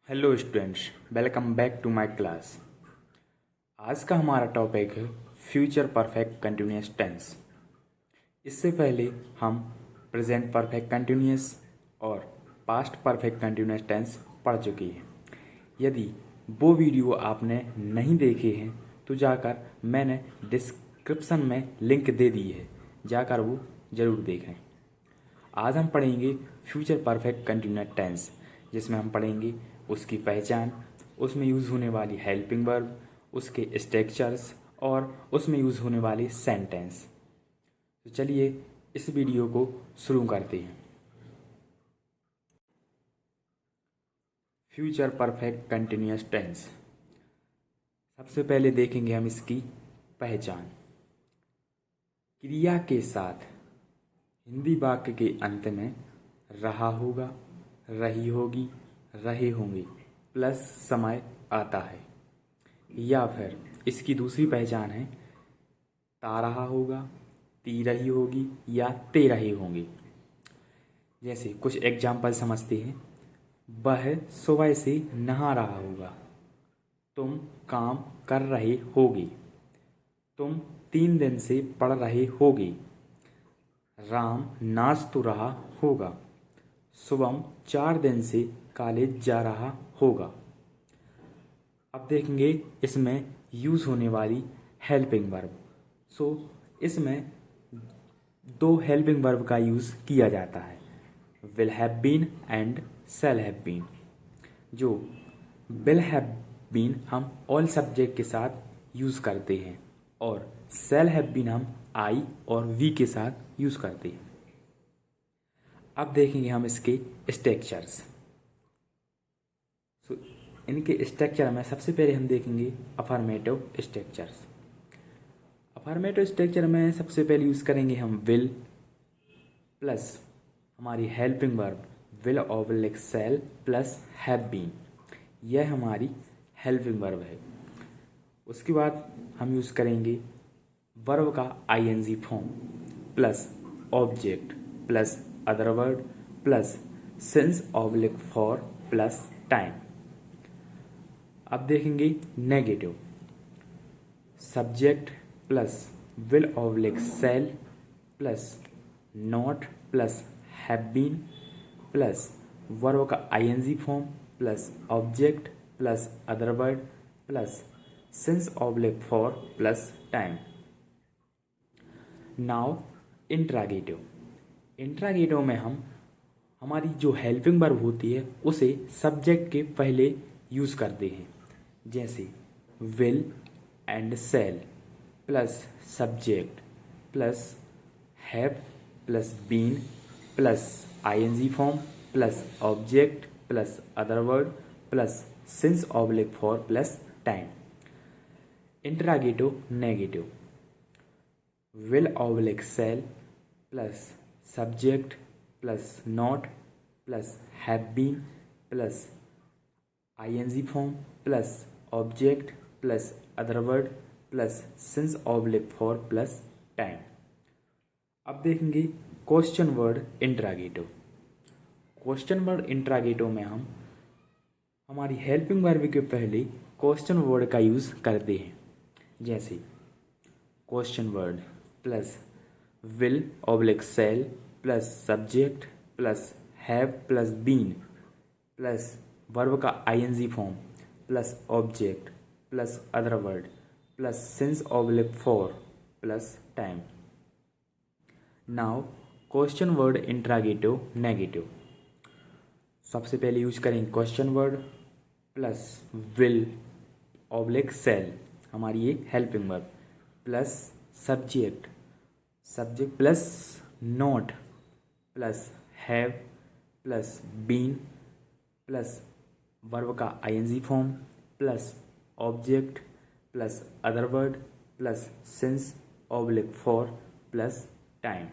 Hello students, welcome back to my class. आज का हमारा टॉपिक है फ्यूचर परफेक्ट कंटिन्यूअस टेंस। इससे पहले हम प्रेजेंट परफेक्ट कंटिन्यूअस और पास्ट परफेक्ट कंटिन्यूअस टेंस पढ़ चुके हैं। यदि वो वीडियो आपने नहीं देखे हैं तो जाकर मैंने डिस्क्रिप्शन में लिंक दे दी है, जाकर वो ज़रूर देखें। आज हम पढ़ेंगे फ्यूचर परफेक्ट कंटिन्यूअस टेंस, जिसमें हम पढ़ेंगे उसकी पहचान, उसमें यूज़ होने वाली हेल्पिंग वर्ब, उसके स्ट्रक्चर्स और उसमें यूज़ होने वाली सेंटेंस। तो चलिए इस वीडियो को शुरू करते हैं। Future perfect continuous tense. सबसे पहले देखेंगे हम इसकी पहचान। क्रिया के साथ हिंदी वाक्य के अंत में रहा होगा, रही होगी, रहे होंगे प्लस समय आता है। या फिर इसकी दूसरी पहचान है ता रहा होगा, ती रही होगी या ते रहे होंगे। जैसे कुछ एग्जाम्पल समझते हैं। वह सुबह से नहा रहा होगा, तुम काम कर रहे होगे, तुम 3 दिन से पढ़ रहे होगे, राम नाच तो रहा होगा, शुभम 4 दिन से कॉलेज जा रहा होगा। अब देखेंगे इसमें यूज़ होने वाली हेल्पिंग वर्ब। इसमें 2 हेल्पिंग वर्ब का यूज़ किया जाता है, will have been and shall have been. जो विल हैव बीन हम ऑल सब्जेक्ट के साथ यूज़ करते हैं और शैल हैव बीन हम आई और वी के साथ यूज़ करते हैं। अब देखेंगे हम इसके स्ट्रक्चर्स। इनके स्ट्रक्चर में सबसे पहले हम देखेंगे अफर्मेटिव स्ट्रक्चर्स। अफर्मेटिव स्ट्रक्चर में सबसे पहले यूज़ करेंगे हम विल प्लस हमारी helping verb will oblique shall plus have been. यह हमारी हेल्पिंग वर्ब है। उसके बाद हम यूज़ करेंगे वर्ब का ING form plus object plus other word plus since oblique for plus time. अब देखेंगे negative, subject plus will oblique shall plus not plus have been plus verb का ING form plus object plus other word plus since oblique for plus time. Now interrogative. Interrogative में हम हमारी जो helping verb होती है उसे subject के पहले यूज़ करते हैं। जैसे will and shall plus subject plus have plus been plus I N G form plus object plus other word plus since oblique for plus time. Interrogative negative, will oblique shall plus subject plus not plus have been plus I N G form plus object plus other word plus since oblique for plus time. अब देखेंगे question word interrogative. Question word interrogative में हम हमारी helping verb के पहले question word का use करते हैं। जैसे question word plus will oblique shall plus subject plus have plus been plus verb का ING form plus object plus other word plus since oblique for plus time. Now question word interrogative negative. सबसे पहले use करेंगे question word plus will oblique shall, हमारी ये helping verb plus subject subject plus not plus have plus been plus verb का ING form plus object plus other word plus since oblique for plus time.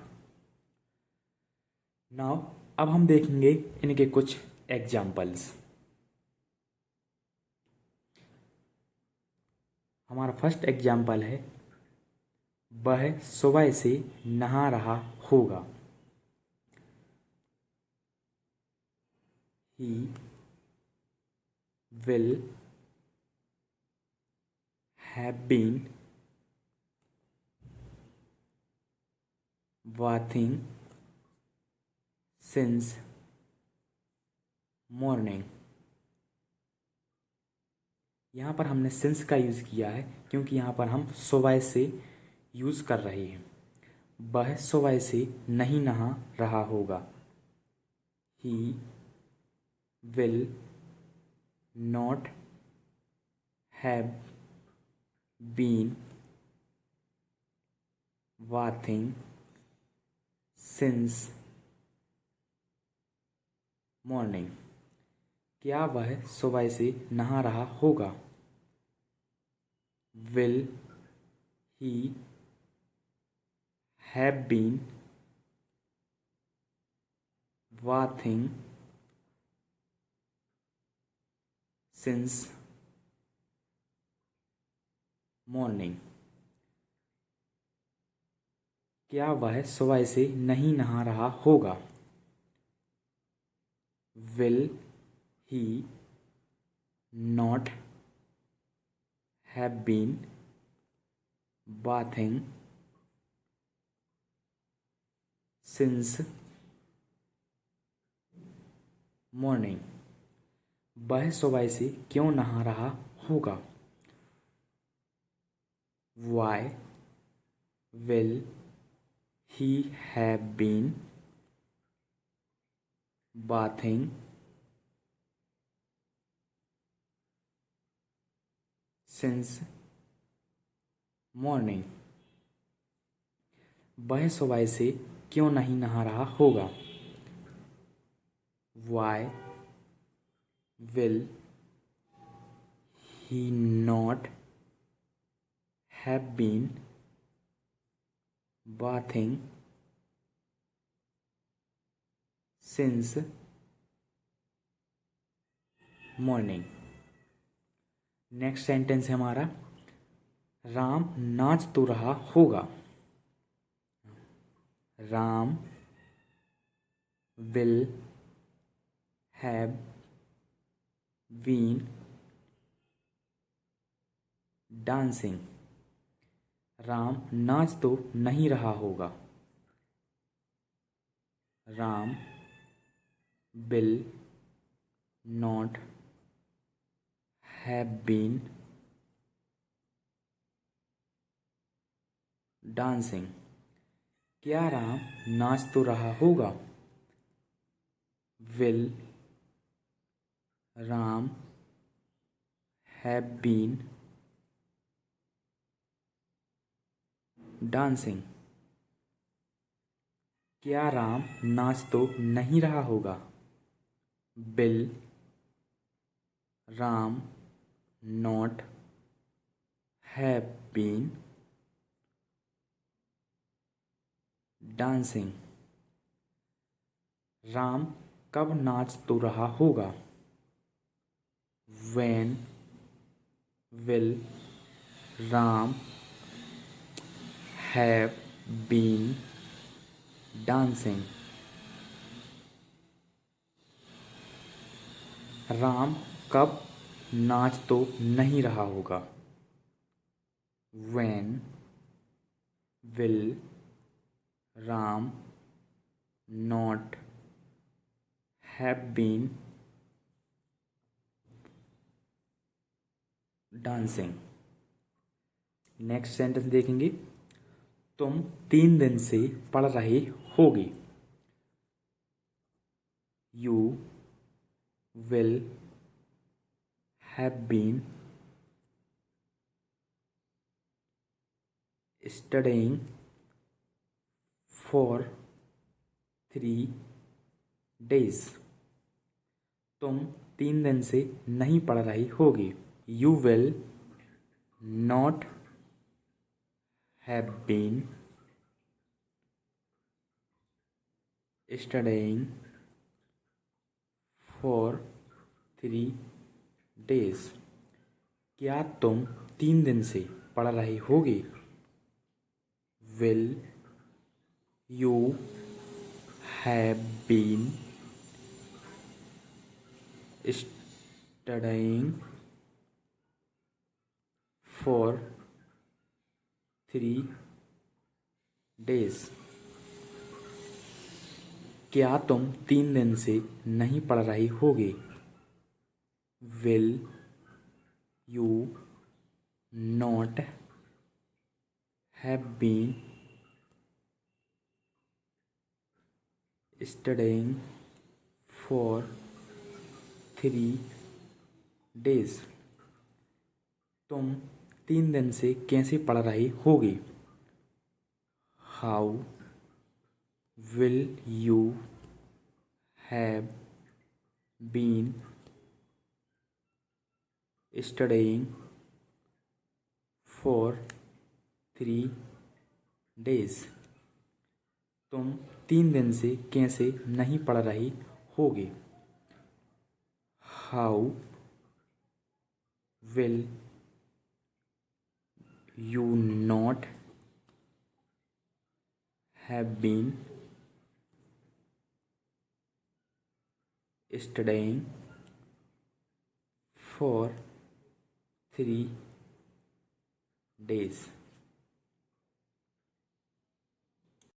Now अब हम देखेंगे इनके कुछ examples. हमारा first example है वह सुबह से नहा रहा होगा। ही will have been bathing since morning। यहाँ पर हमने सिंस का यूज़ किया है क्योंकि यहाँ पर हम सुबह से यूज़ कर रहे हैं। वह सुबह से नहीं नहा रहा होगा। He will not have been bathing since morning. क्या वह सुबह से नहा रहा होगा। Will he have been bathing since morning. क्या वह सुबह से नहीं नहा रहा होगा। Will he not have been bathing since morning. वह सुबह से क्यों नहा रहा होगा। Why will he have been bathing since morning. वह सुबह से क्यों नहीं नहा रहा होगा। Why will he not have been bathing since morning. Next sentence है हमारा, राम नाच तो रहा होगा। Ram will have been dancing. Ram नाच तो नहीं रहा होगा। Ram will not have been dancing. क्या राम नाच तो रहा होगा। Will Ram have been dancing. क्या राम नाच तो नहीं रहा होगा। Will Ram not have been dancing. Ram कब नाच तो रहा होगा। When will Ram have been dancing? Ram कब नाच तो नहीं रहा होगा। When will Ram not have been dancing. Next sentence देखेंगे, तुम 3 दिन से पढ़ रहे होगे। You will have been studying for 3 days। तुम 3 दिन से नहीं पढ़ रही होगी। You will not have been studying for 3 days। क्या तुम 3 दिन से पढ़ रही होगी। Will you have been studying for 3 days. क्या तुम 3 दिन से नहीं पढ़ रही होगी? Will you not have been studying for 3 days. तुम 3 दिन से कैसे पढ़ रही होगी? How will you have been studying for 3 days. तुम 3 दिन से कैसे नहीं पढ़ रही होगी? How will you not have been studying for 3 days.